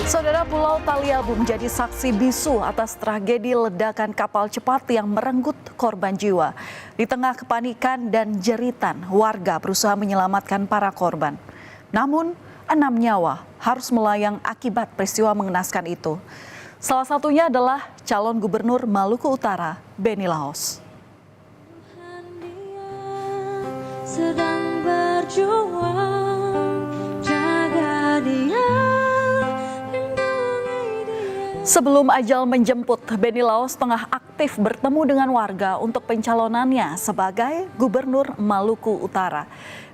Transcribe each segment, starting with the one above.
Saudara, Pulau Taliabu menjadi saksi bisu atas tragedi ledakan kapal cepat yang merenggut korban jiwa. Di tengah kepanikan dan jeritan, warga berusaha menyelamatkan para korban. Namun, 6 nyawa harus melayang akibat peristiwa mengenaskan itu. Salah satunya adalah calon gubernur Maluku Utara, Benny Laos. Sedang berjuang, jaga dia. Sebelum ajal menjemput, Benny Laos tengah aktif bertemu dengan warga untuk pencalonannya sebagai Gubernur Maluku Utara.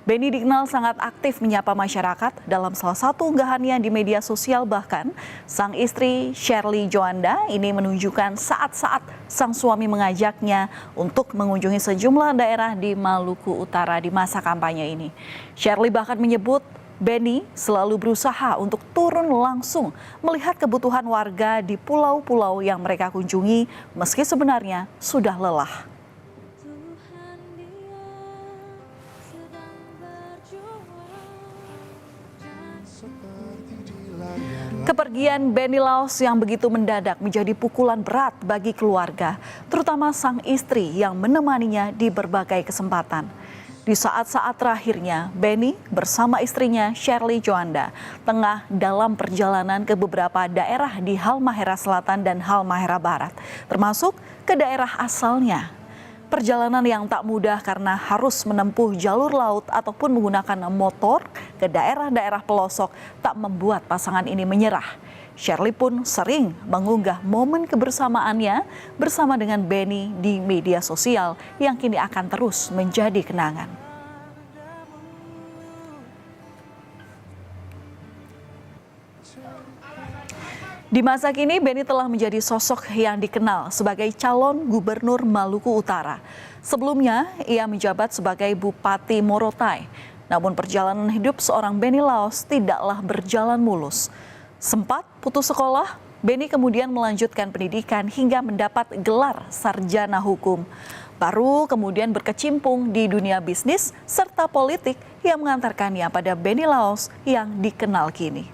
Benny dikenal sangat aktif menyapa masyarakat. Dalam salah satu unggahannya di media sosial, bahkan sang istri Shirley Joanda ini menunjukkan saat-saat sang suami mengajaknya untuk mengunjungi sejumlah daerah di Maluku Utara di masa kampanye ini. Shirley bahkan menyebut Benny selalu berusaha untuk turun langsung melihat kebutuhan warga di pulau-pulau yang mereka kunjungi meski sebenarnya sudah lelah. Kepergian Benny Laos yang begitu mendadak menjadi pukulan berat bagi keluarga, terutama sang istri yang menemaninya di berbagai kesempatan. Di saat-saat terakhirnya, Benny bersama istrinya Shirley Joanda tengah dalam perjalanan ke beberapa daerah di Halmahera Selatan dan Halmahera Barat, termasuk ke daerah asalnya. Perjalanan yang tak mudah karena harus menempuh jalur laut ataupun menggunakan motor ke daerah-daerah pelosok tak membuat pasangan ini menyerah. Shirley pun sering mengunggah momen kebersamaannya bersama dengan Benny di media sosial yang kini akan terus menjadi kenangan. Di masa kini, Benny telah menjadi sosok yang dikenal sebagai calon gubernur Maluku Utara. Sebelumnya, ia menjabat sebagai Bupati Morotai. Namun perjalanan hidup seorang Benny Laos tidaklah berjalan mulus. Sempat putus sekolah, Benny kemudian melanjutkan pendidikan hingga mendapat gelar sarjana hukum. Baru kemudian berkecimpung di dunia bisnis serta politik yang mengantarkannya pada Benny Laos yang dikenal kini.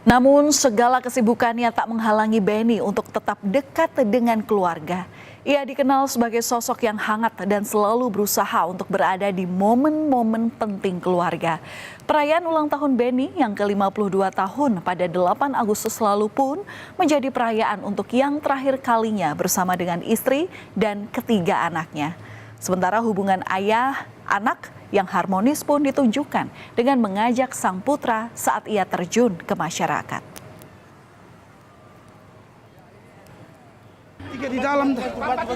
Namun segala kesibukannya tak menghalangi Benny untuk tetap dekat dengan keluarga. Ia dikenal sebagai sosok yang hangat dan selalu berusaha untuk berada di momen-momen penting keluarga. Perayaan ulang tahun Benny yang ke-52 tahun pada 8 Agustus lalu pun menjadi perayaan untuk yang terakhir kalinya bersama dengan istri dan ketiga anaknya. Sementara hubungan ayah-anak yang harmonis pun ditunjukkan dengan mengajak sang putra saat ia terjun ke masyarakat. Tiga di dalam. Batu.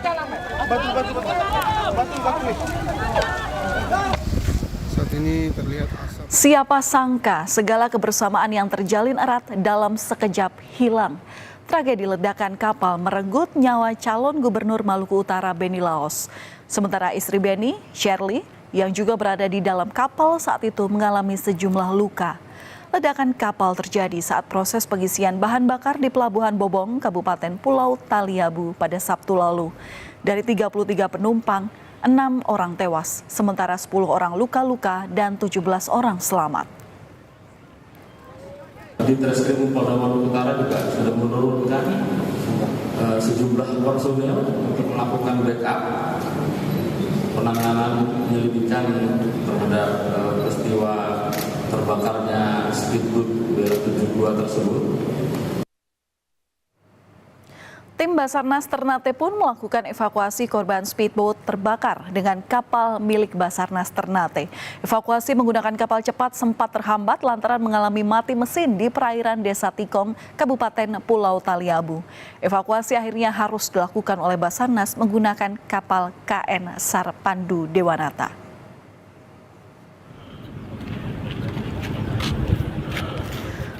Saat ini terlihat asap. Siapa sangka segala kebersamaan yang terjalin erat dalam sekejap hilang. Tragedi ledakan kapal merenggut nyawa calon gubernur Maluku Utara Benny Laos. Sementara istri Benny, Shirley, yang juga berada di dalam kapal saat itu mengalami sejumlah luka. Ledakan kapal terjadi saat proses pengisian bahan bakar di Pelabuhan Bobong, Kabupaten Pulau Taliabu pada Sabtu lalu. Dari 33 penumpang, 6 orang tewas, sementara 10 orang luka-luka dan 17 orang selamat. Di Treskrim Polda Maluku Utara juga sudah menurunkan sejumlah personil untuk melakukan backup penanganan penyelidikan terhadap peristiwa terbakarnya speedboat BL72 tersebut. Tim Basarnas Ternate pun melakukan evakuasi korban speedboat terbakar dengan kapal milik Basarnas Ternate. Evakuasi menggunakan kapal cepat sempat terhambat lantaran mengalami mati mesin di perairan Desa Tikom, Kabupaten Pulau Taliabu. Evakuasi akhirnya harus dilakukan oleh Basarnas menggunakan kapal KN Sarpandu Dewanata.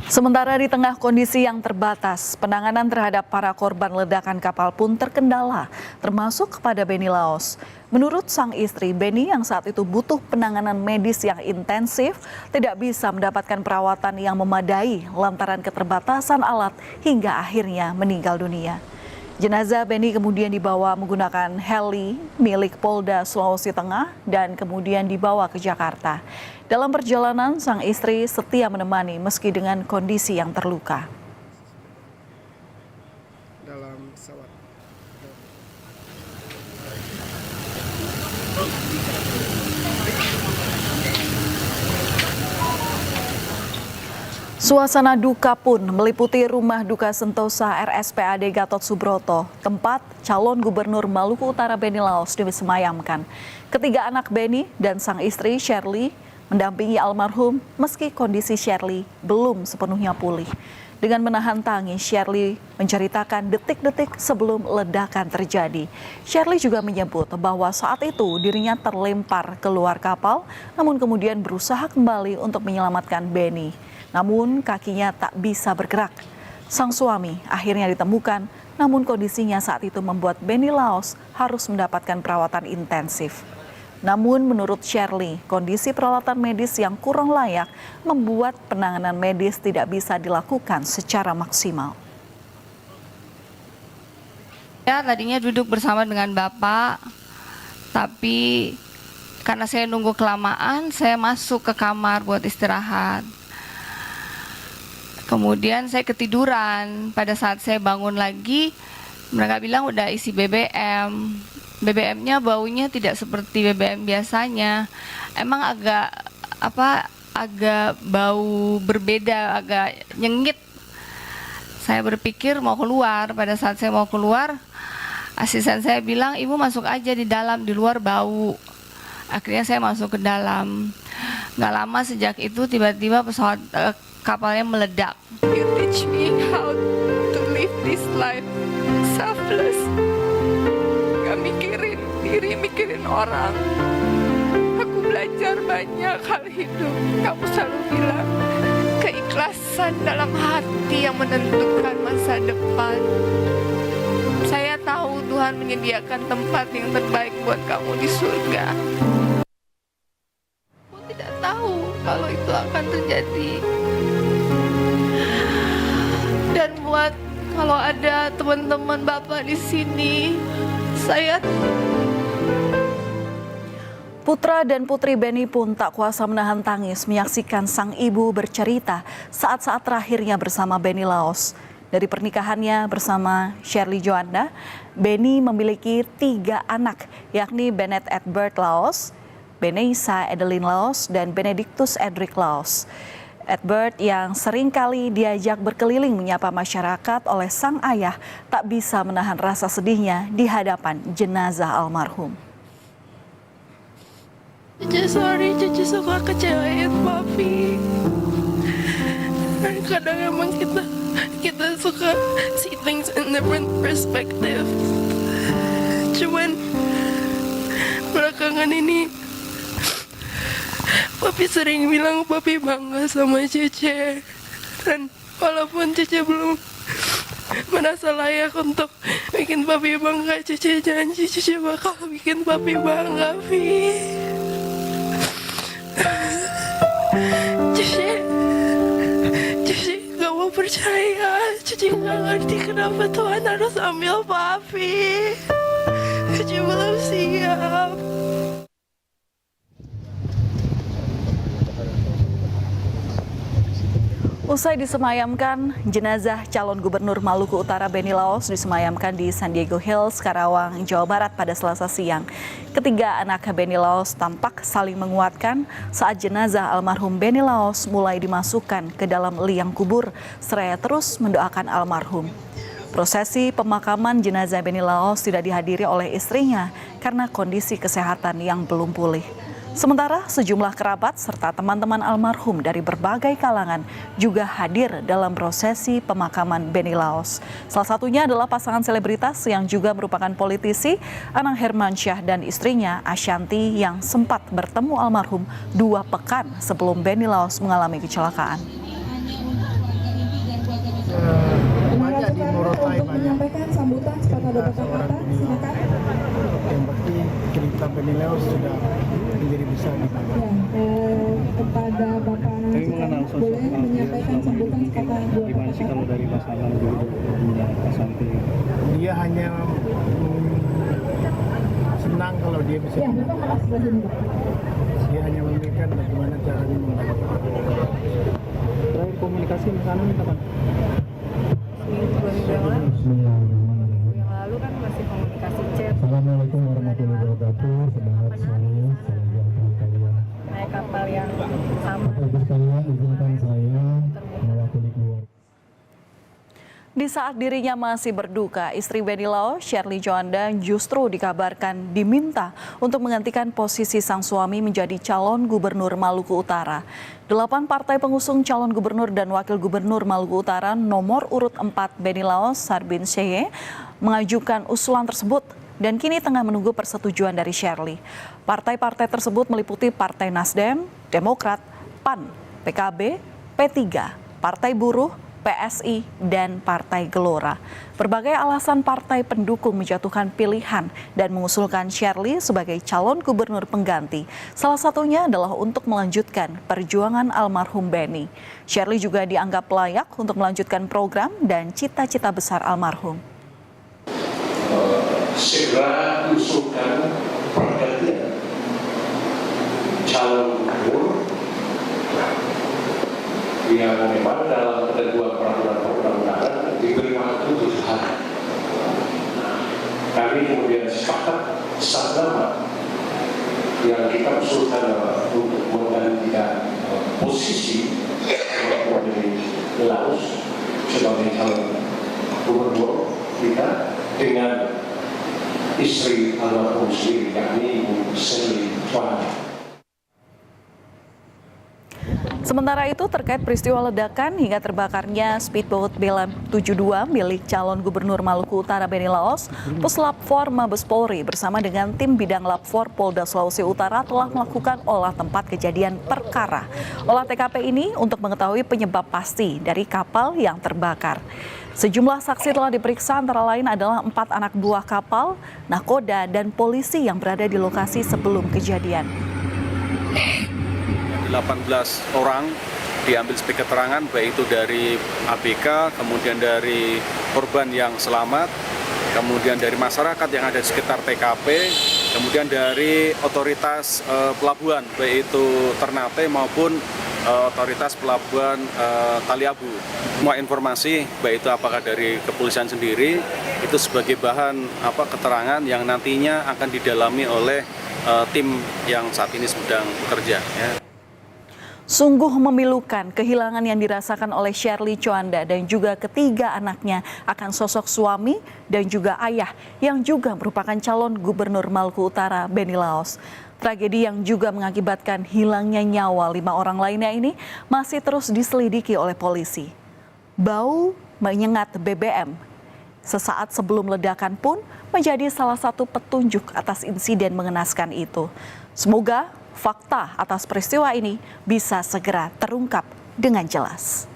Sementara di tengah kondisi yang terbatas, penanganan terhadap para korban ledakan kapal pun terkendala, termasuk kepada Benny Laos. Menurut sang istri, Benny yang saat itu butuh penanganan medis yang intensif, tidak bisa mendapatkan perawatan yang memadai lantaran keterbatasan alat hingga akhirnya meninggal dunia. Jenazah Beni kemudian dibawa menggunakan heli milik Polda Sulawesi Tengah dan kemudian dibawa ke Jakarta. Dalam perjalanan, sang istri setia menemani meski dengan kondisi yang terluka. dalam pesawat. Suasana duka pun meliputi rumah duka Sentosa RSPAD Gatot Subroto, tempat calon gubernur Maluku Utara Beni Laos disemayamkan. Ketiga anak Beni dan sang istri Shirley mendampingi almarhum meski kondisi Shirley belum sepenuhnya pulih. Dengan menahan tangis, Shirley menceritakan detik-detik sebelum ledakan terjadi. Shirley juga menyebut bahwa saat itu dirinya terlempar keluar kapal, namun kemudian berusaha kembali untuk menyelamatkan Beni. Namun kakinya tak bisa bergerak. Sang suami akhirnya ditemukan, namun kondisinya saat itu membuat Beni Laos harus mendapatkan perawatan intensif. Namun menurut Shirley, kondisi peralatan medis yang kurang layak membuat penanganan medis tidak bisa dilakukan secara maksimal. Ya, tadinya duduk bersama dengan Bapak, tapi karena saya nunggu kelamaan, saya masuk ke kamar buat istirahat. Kemudian saya ketiduran. Pada saat saya bangun lagi, mereka bilang udah isi BBM. BBM-nya baunya tidak seperti BBM biasanya. Emang agak bau berbeda, agak nyengit. Saya berpikir mau keluar. Pada saat saya mau keluar, asisten saya bilang, "Ibu masuk aja di dalam, di luar bau." Akhirnya saya masuk ke dalam. Nggak lama sejak itu tiba-tiba pesawat kapalnya meledak. You teach me how to live this life selfless. Gak mikirin diri, mikirin orang. Aku belajar banyak hal hidup. Kamu selalu bilang keikhlasan dalam hati yang menentukan masa depan. Saya tahu Tuhan menyediakan tempat yang terbaik buat kamu di surga. Aku tidak tahu kalau itu akan terjadi. Dan buat kalau ada teman-teman Bapak di sini, saya Putra dan putri Beni pun tak kuasa menahan tangis menyaksikan sang ibu bercerita saat-saat terakhirnya bersama Beni Laos. Dari pernikahannya bersama Shirley Joanda, Beni memiliki 3 anak, yakni Bennett Edward Laos, Beneisa Edeline Laos, dan Benedictus Edric Laos. Edward yang sering kali diajak berkeliling menyapa masyarakat oleh sang ayah tak bisa menahan rasa sedihnya di hadapan jenazah almarhum. Cici sorry, Cici suka kecewain Papi. Dan kadang emang kita suka see things in different perspective. Cuman belakangan ini Papi sering bilang Papi bangga sama Cici. Dan walaupun Cici belum merasa layak untuk bikin Papi bangga, Cici janji Cici bakal bikin Papi bangga, Vi. Cici gak mau percaya. Cici gak ngerti kenapa Tuhan harus ambil Papi. Cici belum siap. Usai disemayamkan, jenazah calon gubernur Maluku Utara Beni Laos disemayamkan di San Diego Hills, Karawang, Jawa Barat pada Selasa siang. Ketiga anak Beni Laos tampak saling menguatkan saat jenazah almarhum Beni Laos mulai dimasukkan ke dalam liang kubur, seraya terus mendoakan almarhum. Prosesi pemakaman jenazah Beni Laos tidak dihadiri oleh istrinya karena kondisi kesehatan yang belum pulih. Sementara sejumlah kerabat serta teman-teman almarhum dari berbagai kalangan juga hadir dalam prosesi pemakaman Beni Laos. Salah satunya adalah pasangan selebritas yang juga merupakan politisi, Anang Hermansyah dan istrinya Ashanti yang sempat bertemu almarhum 2 pekan sebelum Beni Laos mengalami kecelakaan. Banyak di Morotai, banyak menyampaikan sambutan sepatah beberapa kata, silakan. yang pasti cerita Beni Laos sudah menjadi besar di Bali. Ya, kepada Bapak Anang boleh menyampaikan sambutan sepatah dua Gimana sih kalau dari Mas Anang dulu punya Ashanti? Dia hanya hanya senang kalau dia bisa dia hanya memikirkan bagaimana caranya membantu. Terakhir komunikasi misalnya kapan? Yang lalu kan masih komunikasi chat. Assalamualaikum warahmatullahi wabarakatuh. Selamat sore, salam sejahtera kalian. Naik kapal yang sama. Bapak Ibu sekalian, izinkan saya mewakili keluarga. Di saat dirinya masih berduka, istri Benny Laos, Shirley Joanda, justru dikabarkan diminta untuk menggantikan posisi sang suami menjadi calon gubernur Maluku Utara. 8 partai pengusung calon gubernur dan wakil gubernur Maluku Utara nomor urut 4 Benny Laos, Sarbin Syekh mengajukan usulan tersebut dan kini tengah menunggu persetujuan dari Shirley. Partai-partai tersebut meliputi Partai Nasdem, Demokrat, PAN, PKB, P3, Partai Buruh, PSI, dan Partai Gelora. Berbagai alasan partai pendukung menjatuhkan pilihan dan mengusulkan Shirley sebagai calon gubernur pengganti. Salah satunya adalah untuk melanjutkan perjuangan almarhum Benny. Shirley juga dianggap layak untuk melanjutkan program dan cita-cita besar almarhum. Segera usulkan pergantian calon gubernur yang memang dalam ketentuan peraturan perundang-undangan diberi waktu 7 hari. Kami kemudian sepakat 1 nama yang kita usulkan untuk menggantikan posisi Benny Laos sebagai calon gubernur kita dengan istri almarhum sendiri, yakni Ibu Shirley Joanda. Sementara itu terkait peristiwa ledakan hingga terbakarnya speedboat Bela 72 milik calon gubernur Maluku Utara Benny Laos, Puslap 4 Mabes Polri bersama dengan tim bidang Lab 4 Polda Sulawesi Utara telah melakukan olah tempat kejadian perkara. Olah TKP ini untuk mengetahui penyebab pasti dari kapal yang terbakar. Sejumlah saksi telah diperiksa, antara lain adalah 4 anak buah kapal, nakoda, dan polisi yang berada di lokasi sebelum kejadian. 18 orang diambil sebagai keterangan, baik itu dari ABK, kemudian dari korban yang selamat, kemudian dari masyarakat yang ada di sekitar TKP, kemudian dari otoritas pelabuhan, baik itu Ternate maupun otoritas pelabuhan Taliabu. Semua informasi, baik itu apakah dari kepolisian sendiri, itu sebagai bahan keterangan yang nantinya akan didalami oleh tim yang saat ini sedang bekerja. Ya. Sungguh memilukan kehilangan yang dirasakan oleh Shirley Joanda dan juga ketiga anaknya akan sosok suami dan juga ayah yang juga merupakan calon gubernur Maluku Utara Benny Laos. Tragedi yang juga mengakibatkan hilangnya nyawa 5 orang lainnya ini masih terus diselidiki oleh polisi. Bau menyengat BBM sesaat sebelum ledakan pun menjadi salah satu petunjuk atas insiden mengenaskan itu. Semoga fakta atas peristiwa ini bisa segera terungkap dengan jelas.